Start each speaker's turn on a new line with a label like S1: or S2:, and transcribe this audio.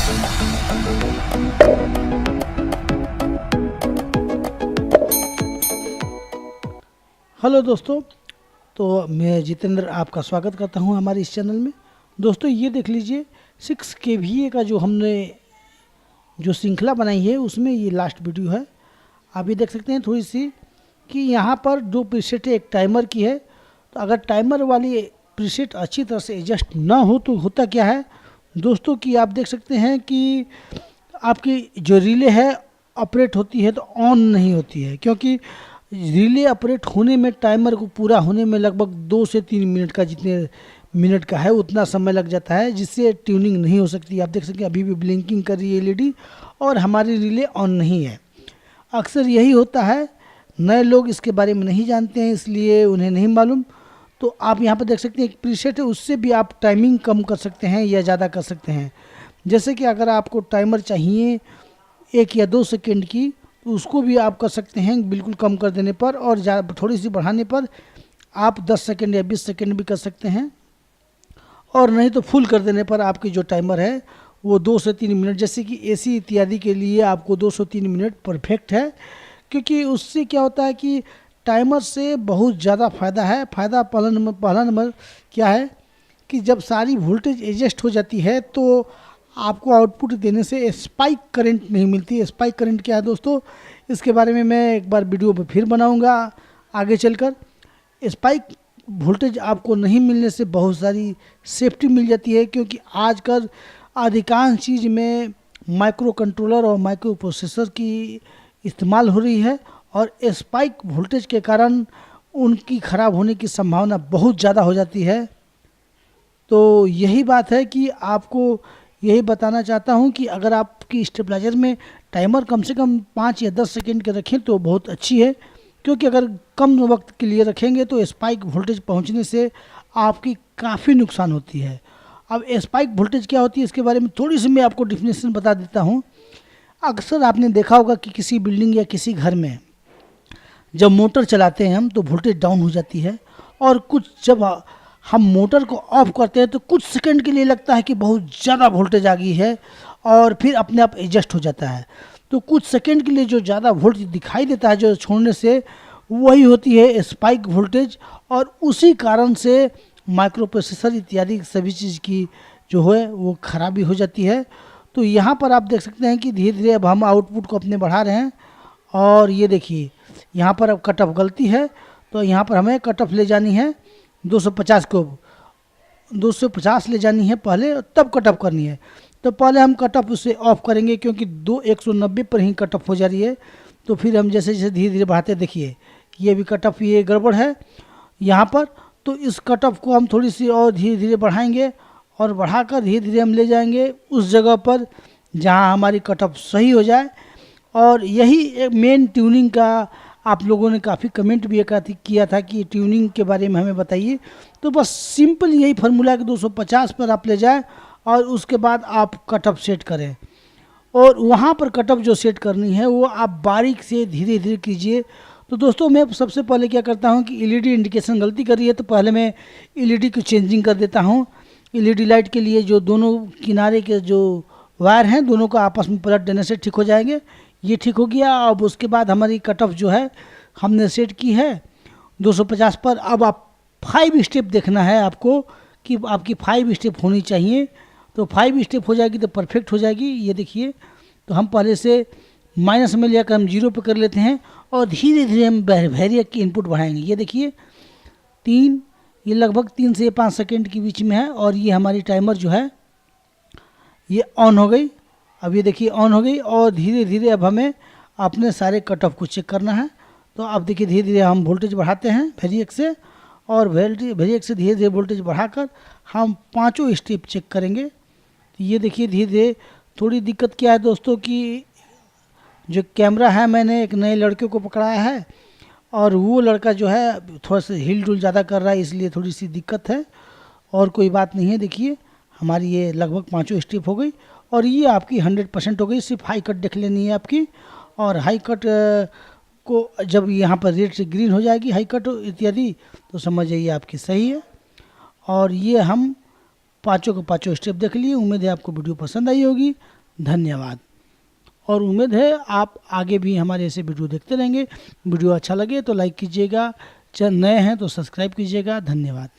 S1: Hello दोस्तों, तो मैं जितेंद्र आपका स्वागत करता हूं हमारे इस चैनल में। दोस्तों ये देख लीजिए 6 kVA का जो हमने जो श्रृंखला बनाई है उसमें ये लास्ट वीडियो है। आप ये देख सकते हैं थोड़ी सी कि यहाँ पर दो प्रीसेट है, एक टाइमर की है। तो अगर टाइमर वाली प्रीसेट अच्छी तरह से एडजस्ट ना हो तो होता क्या है दोस्तों कि आप देख सकते हैं कि आपकी जो रिले है ऑपरेट होती है तो ऑन नहीं होती है, क्योंकि रिले ऑपरेट होने में टाइमर को पूरा होने में लगभग 2 से 3 मिनट का, जितने मिनट का है उतना समय लग जाता है, जिससे ट्यूनिंग नहीं हो सकती। आप देख सकते हैं अभी भी ब्लिंकिंग कर रही है एलईडी और हमारी रिले ऑन नहीं है। अक्सर यही होता है, नए लोग इसके बारे में नहीं जानते हैं इसलिए उन्हें नहीं मालूम। तो आप यहाँ पर देख सकते हैं एक प्रीसेट है, उससे भी आप टाइमिंग कम कर सकते हैं या ज़्यादा कर सकते हैं। जैसे कि अगर आपको टाइमर चाहिए 1 या 2 सेकेंड की तो उसको भी आप कर सकते हैं बिल्कुल कम कर देने पर, और थोड़ी सी बढ़ाने पर आप 10 सेकेंड या 20 सेकेंड भी कर सकते हैं। और नहीं तो फुल कर देने पर आपकी जो टाइमर है वो 2 से 3 मिनट, जैसे कि एसी इत्यादि के लिए आपको 2 से 3 मिनट परफेक्ट है। क्योंकि उससे क्या होता है कि टाइमर से बहुत ज़्यादा फ़ायदा है। फ़ायदा पहला नंबर क्या है कि जब सारी वोल्टेज एडजस्ट हो जाती है तो आपको आउटपुट देने से स्पाइक करंट नहीं मिलती। स्पाइक करंट क्या है दोस्तों, इसके बारे में मैं एक बार वीडियो पे फिर बनाऊंगा आगे चलकर। स्पाइक वोल्टेज आपको नहीं मिलने से बहुत सारी सेफ्टी मिल जाती है, क्योंकि आजकल अधिकांश चीज़ में माइक्रो कंट्रोलर और माइक्रो प्रोसेसर की इस्तेमाल हो रही है, और स्पाइक वोल्टेज के कारण उनकी ख़राब होने की संभावना बहुत ज़्यादा हो जाती है। तो यही बात है कि आपको यही बताना चाहता हूं कि अगर आपकी स्टेबलाइजर में टाइमर कम से कम 5 या 10 सेकेंड के रखें तो बहुत अच्छी है, क्योंकि अगर कम वक्त के लिए रखेंगे तो स्पाइक वोल्टेज पहुंचने से आपकी काफ़ी नुकसान होती है। अब स्पाइक वोल्टेज क्या होती है इसके बारे में थोड़ी सी मैं आपको डिफिनेशन बता देता हूँ। अक्सर आपने देखा होगा कि किसी बिल्डिंग या किसी घर में जब मोटर चलाते हैं हम तो वोल्टेज डाउन हो जाती है, और कुछ जब हम मोटर को ऑफ करते हैं तो कुछ सेकंड के लिए लगता है कि बहुत ज़्यादा वोल्टेज आ गई है, और फिर अपने आप एडजस्ट हो जाता है। तो कुछ सेकंड के लिए जो ज़्यादा वोल्टेज दिखाई देता है जो छोड़ने से, वही होती है स्पाइक वोल्टेज, और उसी कारण से माइक्रो प्रोसेसर इत्यादि सभी चीज़ की जो है वो खराबी हो जाती है। तो यहाँ पर आप देख सकते हैं कि धीरे धीरे अब हम आउटपुट को अपने बढ़ा रहे हैं, और ये देखिए यहाँ पर अब कट ऑफ गलती है, तो यहाँ पर हमें कट ऑफ ले जानी है 250 को 250 ले जानी है पहले, तब कट ऑफ करनी है। तो पहले हम कट ऑफ उसे ऑफ करेंगे, क्योंकि 190 पर ही कट ऑफ हो जा रही है। तो फिर हम जैसे जैसे धीरे धीरे बढ़ाते, देखिए ये भी कट ऑफ, ये गड़बड़ है यहाँ पर। तो इस कट ऑफ को हम थोड़ी सी और धीरे धीरे बढ़ाएंगे, और बढ़ाकर धीरे धीरे हम ले जाएंगे उस जगह पर जहाँ हमारी कट ऑफ सही हो जाए। और यही एक मेन ट्यूनिंग का आप लोगों ने काफ़ी कमेंट भी किया था कि ट्यूनिंग के बारे में हमें बताइए। तो बस सिंपल यही फार्मूला है कि 250 पर आप ले जाएं और उसके बाद आप कट ऑफ सेट करें, और वहाँ पर कट ऑफ जो सेट करनी है वो आप बारीक से धीरे धीरे कीजिए। तो दोस्तों मैं सबसे पहले क्या करता हूँ कि एलईडी इंडिकेशन गलती कर रही है तो पहले मैं एलईडी को चेंजिंग कर देता हूँ। एलईडी लाइट के लिए जो दोनों किनारे के जो वायर हैं दोनों को आपस में पलट देने से ठीक हो जाएंगे। ये ठीक हो गया। अब उसके बाद हमारी कट ऑफ जो है हमने सेट की है 250 पर। अब आप 5 स्टेप देखना है आपको कि आपकी 5 स्टेप होनी चाहिए। तो 5 स्टेप हो जाएगी तो परफेक्ट हो जाएगी। ये देखिए, तो हम पहले से माइनस में लेकर हम 0 पे कर लेते हैं, और धीरे धीरे हम वेरिएक की इनपुट बढ़ाएंगे। ये देखिए 3, ये लगभग 3 से 5 सेकेंड के बीच में है, और ये हमारी टाइमर जो है ये ऑन हो गई। अब ये देखिए ऑन हो गई, और धीरे धीरे अब हमें अपने सारे कट ऑफ को चेक करना है। तो अब देखिए धीरे धीरे हम वोल्टेज बढ़ाते हैं वेरिएक से, और वेरिएक से धीरे धीरे वोल्टेज बढ़ाकर हम 5 स्टेप चेक करेंगे। तो ये देखिए धीरे धीरे। थोड़ी दिक्कत क्या है दोस्तों कि जो कैमरा है मैंने एक नए लड़के को पकड़ाया है, और वो लड़का जो है थोड़ा सा हिल डुल ज़्यादा कर रहा है, इसलिए थोड़ी सी दिक्कत है, और कोई बात नहीं है। देखिए हमारी ये लगभग 5 स्टेप हो गई, और ये आपकी 100% हो गई। सिर्फ हाई कट देख लेनी है आपकी, और हाई कट को जब यहाँ पर रेड से ग्रीन हो जाएगी हाई कट इत्यादि, तो समझ जाइए आपकी सही है। और ये हम पाँचों के पाँचों स्टेप देख लिए। उम्मीद है आपको वीडियो पसंद आई होगी। धन्यवाद। और उम्मीद है आप आगे भी हमारे ऐसे वीडियो देखते रहेंगे। वीडियो अच्छा लगे तो लाइक कीजिएगा, नए हैं तो सब्सक्राइब कीजिएगा। धन्यवाद।